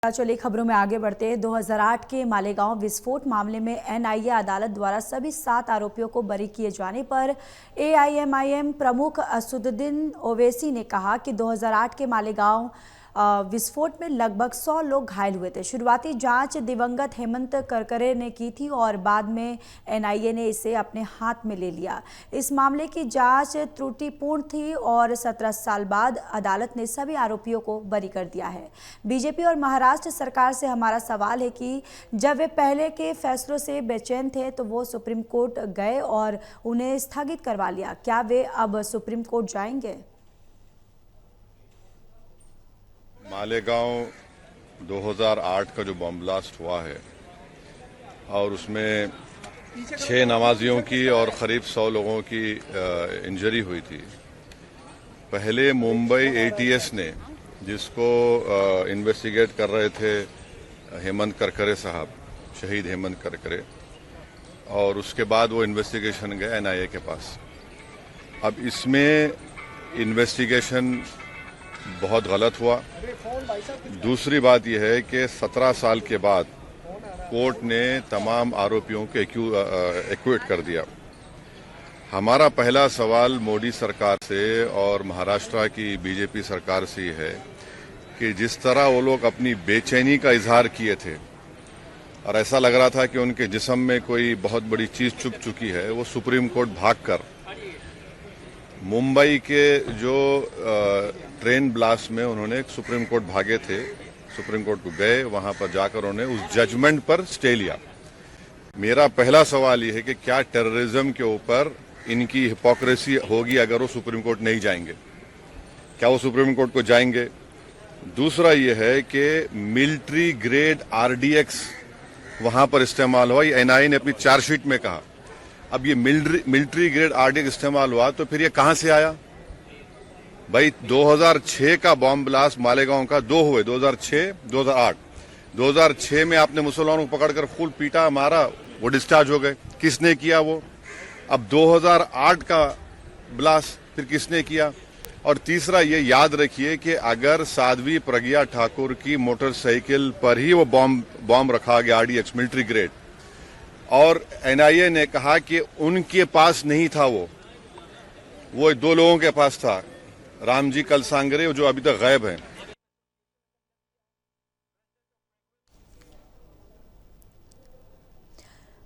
चलिए खबरों में आगे बढ़ते हैं। 2008 के मालेगांव विस्फोट मामले में एनआईए अदालत द्वारा सभी 7 आरोपियों को बरी किए जाने पर एआईएमआईएम प्रमुख असदुद्दीन ओवैसी ने कहा कि 2008 के मालेगांव विस्फोट में लगभग 100 लोग घायल हुए थे। शुरुआती जांच दिवंगत हेमंत करकरे ने की थी और बाद में एनआईए ने इसे अपने हाथ में ले लिया। इस मामले की जांच त्रुटिपूर्ण थी और 17 साल बाद अदालत ने सभी आरोपियों को बरी कर दिया है। बीजेपी और महाराष्ट्र सरकार से हमारा सवाल है कि जब वे पहले के फैसलों से बेचैन थे तो वो सुप्रीम कोर्ट गए और उन्हें स्थगित करवा लिया। क्या वे अब सुप्रीम कोर्ट जाएंगे? मालेगांव 2008 का जो बम ब्लास्ट हुआ है और उसमें 6 नमाजियों की और करीब 100 लोगों की इंजरी हुई थी। पहले मुंबई एटीएस ने, जिसको इन्वेस्टिगेट कर रहे थे हेमंत करकरे साहब, शहीद हेमंत करकरे, और उसके बाद वो इन्वेस्टिगेशन गए एनआईए के पास। अब इसमें इन्वेस्टिगेशन बहुत गलत हुआ। दूसरी बात यह है कि 17 साल के बाद कोर्ट ने तमाम आरोपियों को एक्विट कर दिया। हमारा पहला सवाल मोदी सरकार से और महाराष्ट्र की बीजेपी सरकार से है कि जिस तरह वो लोग अपनी बेचैनी का इजहार किए थे और ऐसा लग रहा था कि उनके जिस्म में कोई बहुत बड़ी चीज छुप चुकी है, वो सुप्रीम कोर्ट भागकर मुंबई के जो ट्रेन ब्लास्ट में उन्होंने सुप्रीम कोर्ट भागे थे, सुप्रीम कोर्ट को गए, वहां पर जाकर उन्होंने उस जजमेंट पर स्टे लिया। मेरा पहला सवाल यह है कि क्या टेररिज्म के ऊपर इनकी हिपोक्रेसी होगी अगर वो सुप्रीम कोर्ट नहीं जाएंगे? क्या वो सुप्रीम कोर्ट को जाएंगे? दूसरा यह है कि मिलिट्री ग्रेड आरडीएक्स वहां पर इस्तेमाल हुआ, एनआईए ने अपनी चार्जशीट में कहा। अब ये मिलिट्री ग्रेड आरडीएक्स इस्तेमाल हुआ तो फिर ये कहां से आया? भाई 2006 का बॉम्ब ब्लास्ट मालेगांव का 2 हुए, 2006, 2008। 2006 में आपने मुसलमानों को पकड़कर फुल पीटा, मारा, वो डिस्चार्ज हो गए। किसने किया वो? अब 2008 का ब्लास्ट फिर किसने किया? और तीसरा ये याद रखिए कि अगर साध्वी प्रज्ञा ठाकुर की मोटरसाइकिल पर ही वो बॉम्ब रखा गया आरडीएक्स मिलिट्री ग्रेड, और एनआईए ने कहा कि उनके पास नहीं था, वो 2 लोगों के पास था, रामजी कलसांगरे, जो अभी तक गायब हैं।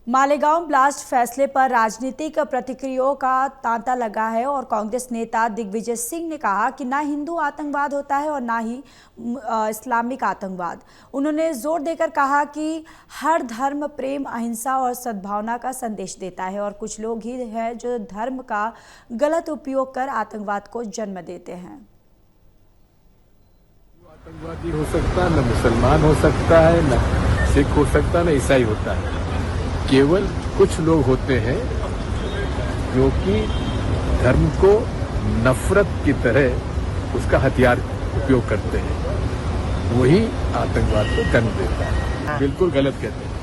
मालेगांव ब्लास्ट फैसले पर राजनीतिक प्रतिक्रियाओं का तांता लगा है और कांग्रेस नेता दिग्विजय सिंह ने कहा कि ना हिंदू आतंकवाद होता है और ना ही इस्लामिक आतंकवाद। उन्होंने जोर देकर कहा कि हर धर्म प्रेम, अहिंसा और सद्भावना का संदेश देता है और कुछ लोग ही हैं जो धर्म का गलत उपयोग कर आतंकवाद को जन्म देते हैं। आतंकवादी हो सकता, न मुसलमान हो सकता है, न सिख हो सकता, न ईसाई होता है। केवल कुछ लोग होते हैं जो कि धर्म को नफरत की तरह उसका हथियार उपयोग करते हैं, वही आतंकवाद को जन्म देता है। बिल्कुल गलत कहते हैं।